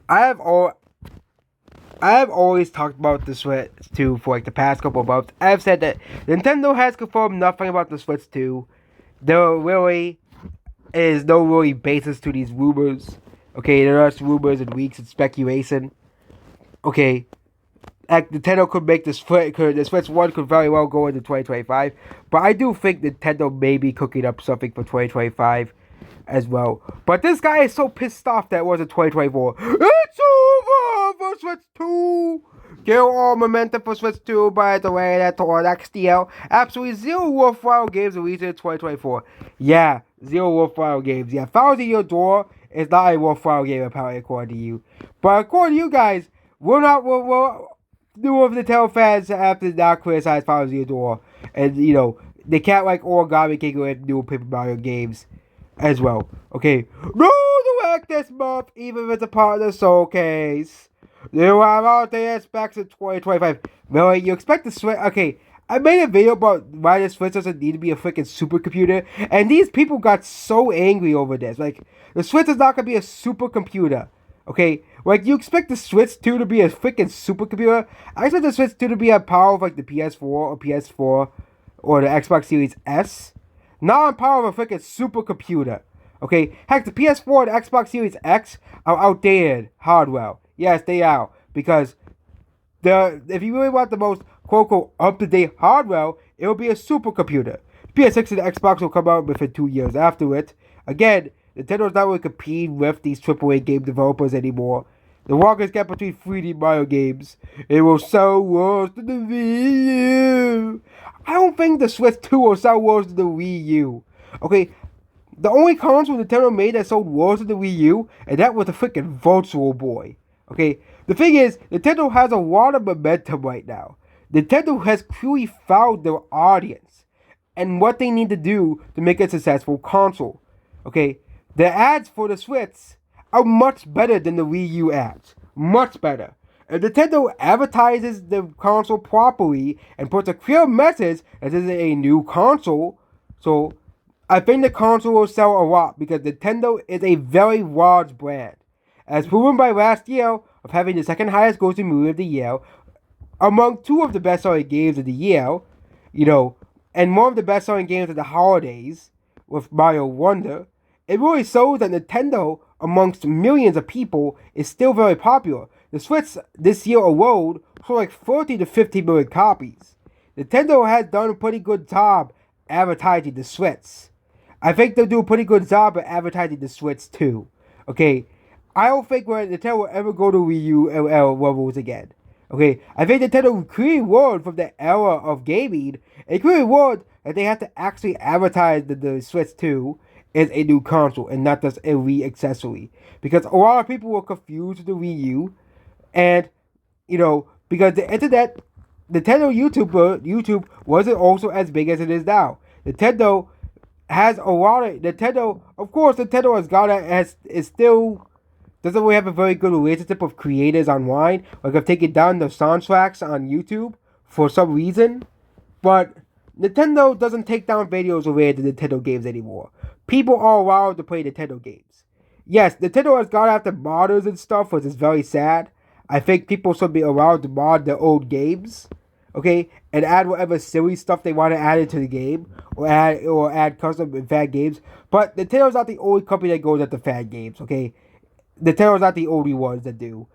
I have all I have always talked about the Switch 2 for like the past couple of months. I have said that Nintendo has confirmed nothing about the Switch 2. There really is no really basis to these rumors. Okay, there are just rumors and leaks and speculation. Okay, like Nintendo could make the Switch 1 could very well go into 2025, but I do think Nintendo may be cooking up something for 2025 as well. But this guy is so pissed off that it wasn't 2024. It's over for Switch 2! Kill all momentum for Switch 2 by the way that toward XDL. Absolutely zero worthwhile games released in 2024. Yeah, zero worthwhile games. Yeah, Thousand Year Door is not a worthwhile game apparently according to you. But according to you guys, we're new of the Nintendo fans have to not criticize Thousand Year Door. And, they can't like Origami King with new Paper Mario games as well. Okay, no direct this month, even if it's a part of the showcase. You have all the aspects in 2025. Really, you expect the Switch? Okay, I made a video about why the Switch doesn't need to be a freaking supercomputer, and these people got so angry over this. Like, the Switch is not gonna be a supercomputer. Okay, like you expect the Switch 2 to be a freaking supercomputer. I expect the Switch 2 to be a power of like the PS4 or PS4 or the Xbox Series S. Not on power of a freaking supercomputer. Okay, heck, the PS4 and the Xbox Series X are outdated hardware. Yes, they are, because if you really want the most quote unquote up to date hardware, it will be a supercomputer. PS6 and Xbox will come out within 2 years after it. Again, Nintendo's not really competing with these AAA game developers anymore. The longest gap between 3D Mario games, it will sell worse than the Wii U. I don't think the Switch 2 will sell worse than the Wii U. Okay, the only console Nintendo made that sold worse than the Wii U, and that was the freaking Virtual Boy. Okay, the thing is, Nintendo has a lot of momentum right now. Nintendo has clearly found their audience and what they need to do to make a successful console. Okay, the ads for the Switch are much better than the Wii U ads. Much better. If Nintendo advertises the console properly and puts a clear message that this is a new console, so I think the console will sell a lot because Nintendo is a very large brand. As proven by last year of having the second highest grossing movie of the year, among two of the best-selling games of the year, and one of the best-selling games of the holidays with Mario Wonder, it really shows that Nintendo, amongst millions of people, is still very popular. The Switch this year alone sold like 30 to 50 million copies. Nintendo has done a pretty good job advertising the Switch. I think they'll do a pretty good job at advertising the Switch too. Okay, I don't think Nintendo will ever go to Wii U levels again. Okay, I think Nintendo clearly learned from the era of gaming, and clearly learned that they have to actually advertise the Switch 2 as a new console and not just a Wii accessory. Because a lot of people were confused with the Wii U, and, because the internet, YouTube wasn't also as big as it is now. Nintendo has a lot of, of course, Nintendo is still, doesn't really have a very good relationship with creators online. Like, I've taken down the soundtracks on YouTube for some reason, but Nintendo doesn't take down videos related to Nintendo games anymore. People are allowed to play Nintendo games. Yes, Nintendo has gone after modders and stuff, which is very sad. I think people should be allowed to mod their old games, okay, and add whatever silly stuff they want to add into the game, or add custom and fan games. But Nintendo's not the only company that goes after fan games, okay? Nintendo's not the only ones that do.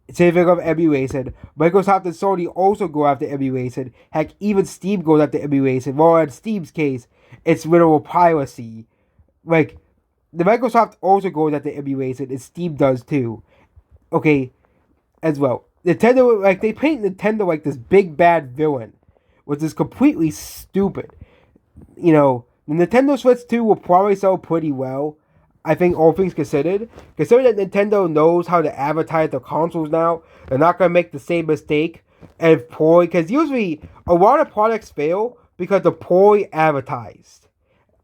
Same thing of emulation. Microsoft and Sony also go after emulation. Heck, even Steam goes after emulation. Well, in Steam's case, it's literal piracy. Like, the Microsoft also goes after emulation, and Steam does too. Okay, as well. Nintendo, like, they paint Nintendo like this big bad villain, which is completely stupid. The Nintendo Switch 2 will probably sell pretty well, I think, all things considered. Considering that Nintendo knows how to advertise their consoles now, they're not going to make the same mistake and poorly, because usually a lot of products fail because they're poorly advertised.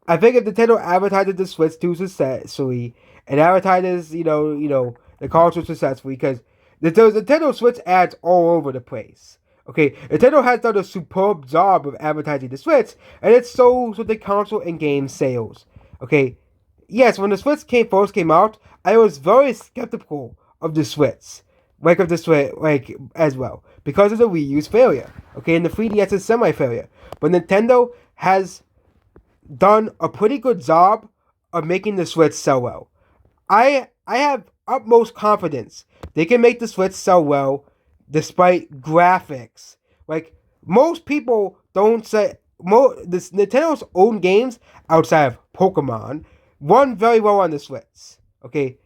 I think if Nintendo advertises the Switch 2 successfully and advertises, the console successfully, because there's Nintendo Switch ads all over the place. Okay, Nintendo has done a superb job of advertising the Switch, and it shows with the console and game sales. Okay, yes, when the Switch first came out, I was very skeptical of the Switch. Of the Switch, as well. Because of the Wii U's failure. Okay, and the 3DS's semi-failure. But Nintendo has done a pretty good job of making the Switch sell well. I have utmost confidence they can make the Switch sell well despite graphics. Most people don't say Nintendo's own games outside of Pokemon run very well on the Switch. Okay,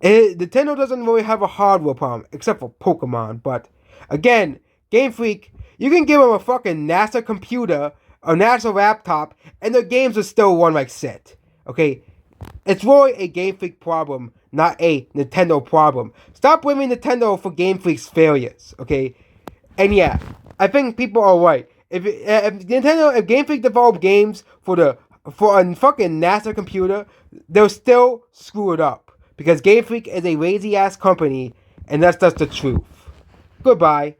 Nintendo doesn't really have a hardware problem except for Pokemon. But again, Game Freak, you can give them a fucking NASA computer, a NASA laptop, and their games will still run like shit. Okay, it's really a Game Freak problem, not a Nintendo problem. Stop blaming Nintendo for Game Freak's failures. Okay, and yeah, I think people are right. If Game Freak developed games for a fucking NASA computer, they'll still screw it up. Because Game Freak is a lazy ass company, and that's just the truth. Goodbye.